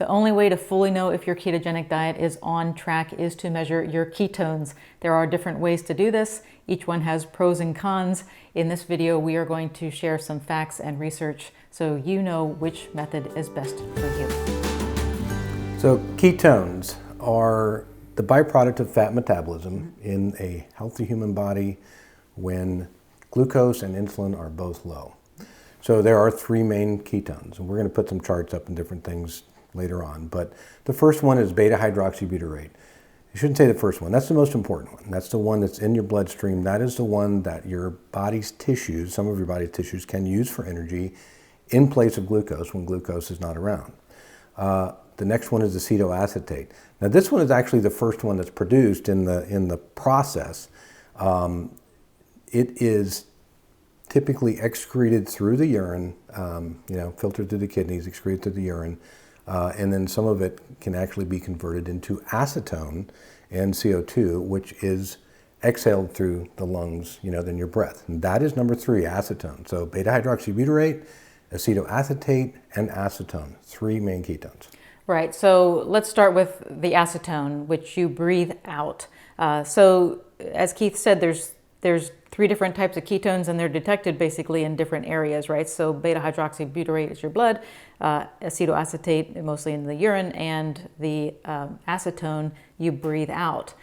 The only way to fully know if your ketogenic diet is on track is to measure your ketones. There are different ways to do this. Each one has pros and cons. In this video, we are going to share some facts and research so you know which method is best for you. So ketones are the byproduct of fat metabolism in a healthy human body when glucose and insulin are both low. So there are three main ketones, and we're going to put some charts up and different things later on. But the first one is beta-hydroxybutyrate. You shouldn't say the first one. That's the most important one. That's the one that's in your bloodstream. That is the one that your body's tissues, some of your body's tissues, can use for energy in place of glucose when glucose is not around. The next one is acetoacetate. Now this one is actually the first one that's produced in the process. It is typically excreted through the urine, filtered through the kidneys, excreted through the urine, and then some of it can actually be converted into acetone and CO2, which is exhaled through the lungs, then your breath. And that is number three, acetone. So beta-hydroxybutyrate, acetoacetate, and acetone, three main ketones. Right, so let's start with the acetone, which you breathe out. So as Keith said, there's three different types of ketones, and they're detected basically in different areas, right? So beta-hydroxybutyrate is your blood, acetoacetate mostly in the urine, and the acetone you breathe out.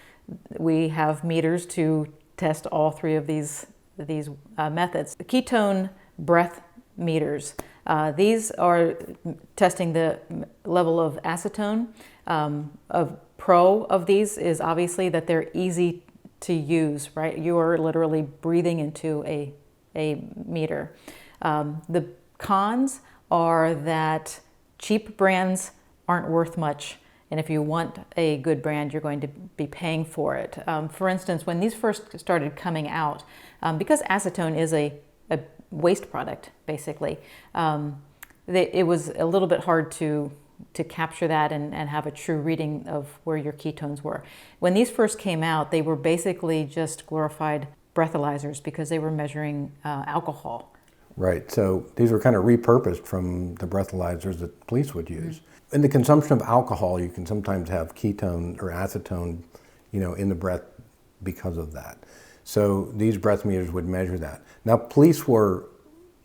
We have meters to test all three of these methods. The ketone breath meters. These are testing the level of acetone. A pro of these is obviously that they're easy to use, right? You are literally breathing into a meter. The cons are that cheap brands aren't worth much, and if you want a good brand, you're going to be paying for it. For instance, when these first started coming out, because acetone is a waste product, basically, it was a little bit hard to capture that and have a true reading of where your ketones were. When these first came out, they were basically just glorified breathalyzers because they were measuring alcohol. Right, so these were kind of repurposed from the breathalyzers that police would use. Mm-hmm. In the consumption of alcohol, you can sometimes have ketone or acetone, in the breath because of that. So these breath meters would measure that. Now, police were,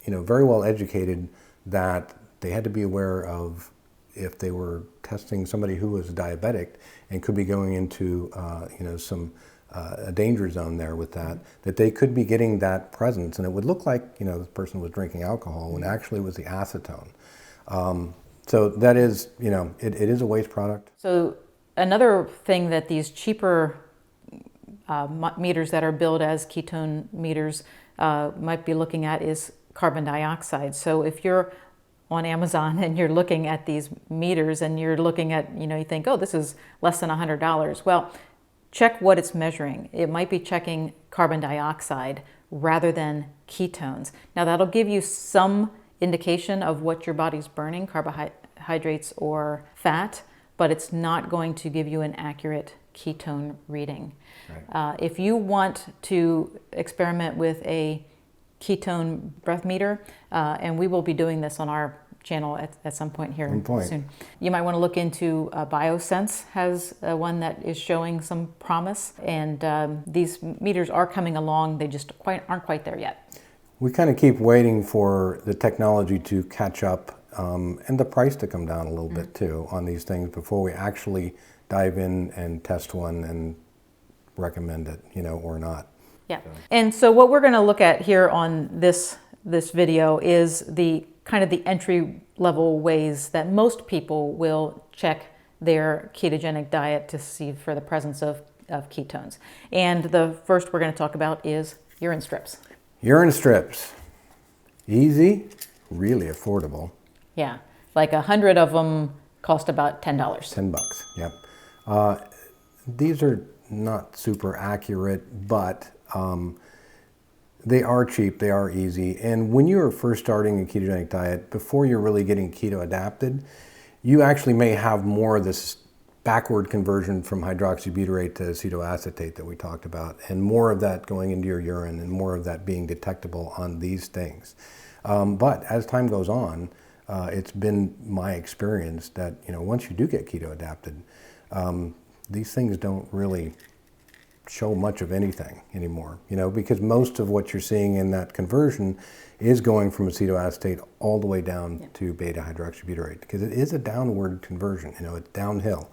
very well educated that they had to be aware of if they were testing somebody who was diabetic and could be going into, a danger zone there with that they could be getting that presence, and it would look like, this person was drinking alcohol when actually it was the acetone. So that is, it is a waste product. So another thing that these cheaper meters that are billed as ketone meters might be looking at is carbon dioxide. So if you're on Amazon and you're looking at these meters and you're looking at, you think, oh, this is less than $100. Well, check what it's measuring. It might be checking carbon dioxide rather than ketones. Now that'll give you some indication of what your body's burning, carbohydrates or fat, but it's not going to give you an accurate ketone reading. Right. If you want to experiment with a ketone breath meter, and we will be doing this on our channel at some point here soon. You might want to look into BioSense has one that is showing some promise, and these meters are coming along. They just aren't quite there yet. We kind of keep waiting for the technology to catch up and the price to come down a little bit too on these things before we actually dive in and test one and recommend it, or not. Yeah. And so what we're going to look at here on this video is the kind of the entry level ways that most people will check their ketogenic diet to see for the presence of ketones. And the first we're going to talk about is urine strips. Urine strips. Easy, really affordable. Yeah. Like 100 of them cost about $10. $10, yep. These are not super accurate, but they are cheap, they are easy. And when you are first starting a ketogenic diet, before you're really getting keto adapted, you actually may have more of this backward conversion from hydroxybutyrate to acetoacetate that we talked about, and more of that going into your urine and more of that being detectable on these things. But as time goes on, it's been my experience that, once you do get keto adapted, these things don't really show much of anything anymore, because most of what you're seeing in that conversion is going from acetoacetate all the way down to beta hydroxybutyrate, because it is a downward conversion, it's downhill.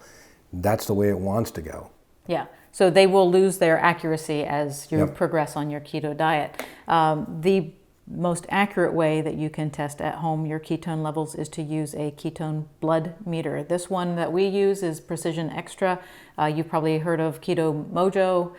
That's the way it wants to go. Yeah, so they will lose their accuracy as you progress on your keto diet. The most accurate way that you can test at home your ketone levels is to use a ketone blood meter. This one that we use is Precision Extra. You've probably heard of Keto Mojo.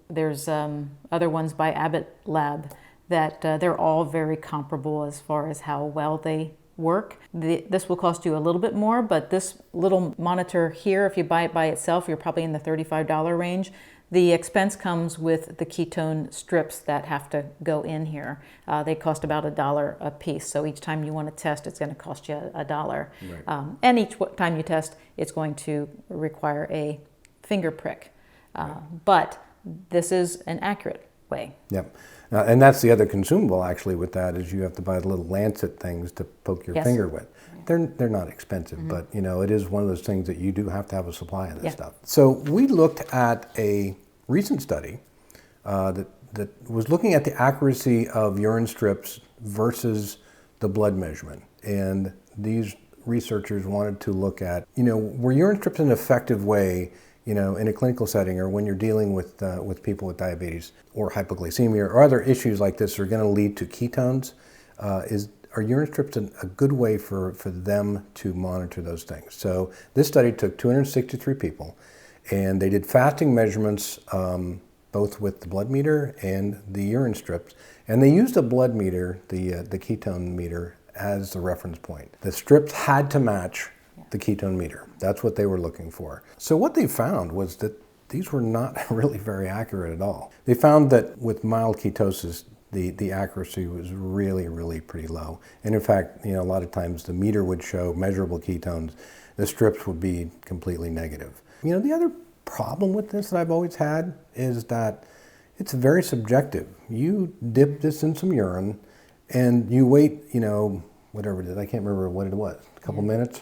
There's other ones by Abbott Lab that they're all very comparable as far as how well they work. This will cost you a little bit more, but this little monitor here, if you buy it by itself, you're probably in the $35 range. The expense comes with the ketone strips that have to go in here. They cost about $1 a piece. So each time you want to test, it's going to cost you $1. Right. And each time you test, it's going to require a finger prick. Right. But this is an accurate way. Yep. And that's the other consumable actually with that is you have to buy the little lancet things to poke your finger with. They're not expensive, but it is one of those things that you do have to have a supply of this stuff. So we looked at a recent study that was looking at the accuracy of urine strips versus the blood measurement. And these researchers wanted to look at, were urine strips an effective way, in a clinical setting or when you're dealing with people with diabetes or hypoglycemia or other issues like this are going to lead to ketones. Are urine strips a good way for them to monitor those things? So this study took 263 people, and they did fasting measurements both with the blood meter and the urine strips, and they used a blood meter, the ketone meter, as the reference point. The strips had to match the ketone meter. That's what they were looking for. So what they found was that these were not really very accurate at all. They found that with mild ketosis, the accuracy was really, really pretty low. And in fact, a lot of times the meter would show measurable ketones. The strips would be completely negative. The other problem with this that I've always had is that it's very subjective. You dip this in some urine and you wait, whatever it is, I can't remember what it was, a couple minutes.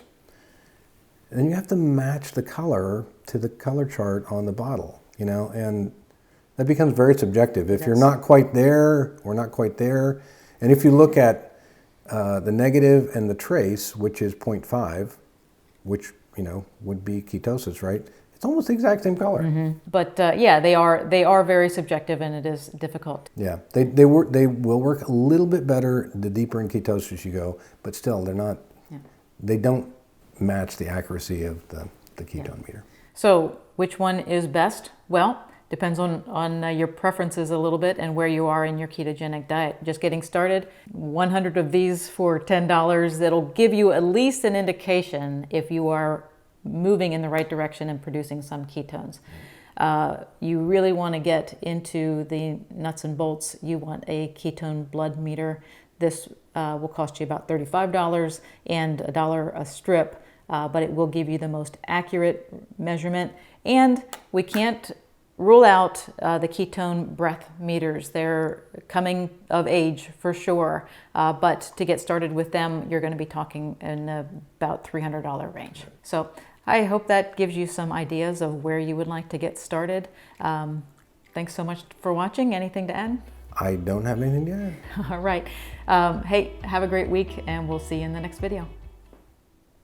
And then you have to match the color to the color chart on the bottle, and that becomes very subjective. If you're not quite there or not quite there, and if you look at the negative and the trace, which is 0.5, which, would be ketosis, right? It's almost the exact same color. Mm-hmm. But they are very subjective, and it is difficult. Yeah, they will work a little bit better the deeper in ketosis you go, but still they're not. Yeah. They don't match the accuracy of the ketone meter. So which one is best? Well, depends on your preferences a little bit and where you are in your ketogenic diet. Just getting started, 100 of these for $10. That'll give you at least an indication if you are moving in the right direction and producing some ketones. You really want to get into the nuts and bolts. You want a ketone blood meter. This will cost you about $35 and $1 a strip, but it will give you the most accurate measurement. And we can't rule out the ketone breath meters. They're coming of age for sure, but to get started with them, you're going to be talking in about $300 range. So I hope that gives you some ideas of where you would like to get started. Thanks so much for watching. Anything to add? I don't have anything to add. All right. Hey, have a great week, and we'll see you in the next video.